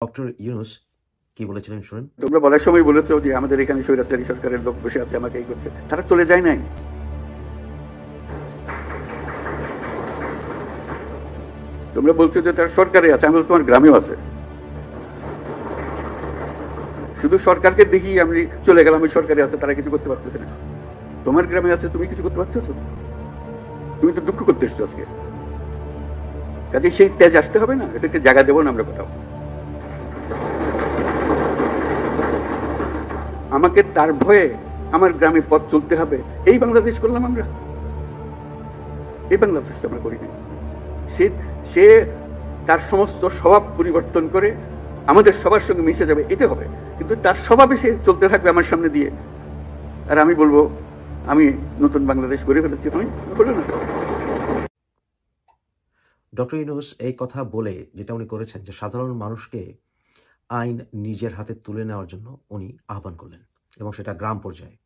Doctor Yunus কি বলেছিলেন শুনেন। তোমরা বলার সময় বলেছো যে আমাদের এখানে স্বৈরাচারী সরকারের লোক বসে আছে, আমাকে এই করছে। তারা চলে যায় নাই। তোমরা বলছো যে তারা সরকারে আছে, আমি বলছি তোমার গ্রামেও আছে। শুধু সরকারকে দেখি আমি চলে গেলাম ওই সরকারে আছে, তারা কিছু করতে পারতেছে না। তোমার গ্রামে আছে, তুমি কিছু করতে পারছো? তুমি তো দুঃখ করতে এসছো আজকে। কাজে সেই তেজ আসতে হবে না, এটাকে জায়গা দেবো না আমরা কোথাও। আমাকে তার ভয়ে আমার গ্রামে পথ চলতে হবে, এই বাংলাদেশ করলাম আমরা। এই বাংলাদেশ আমরা করিনি। সে তার সমস্ত স্বভাব পরিবর্তন করে আমাদের সবার সঙ্গে মিশে যাবে, এটা হবে। কিন্তু তার স্বভাবে সে চলতে থাকবে আমার সামনে দিয়ে, আর আমি বলবো আমি নতুন বাংলাদেশ গড়ে ফেলেছি। আমি বলবো না। ডক্টর ইউনূস এই কথা বলে যেটা উনি করেছেন যে সাধারণ মানুষকে আইন নিজের হাতে তুলে নেওয়ার জন্য উনি আহ্বান করলেন, এবং সেটা গ্রাম পর্যায়ে।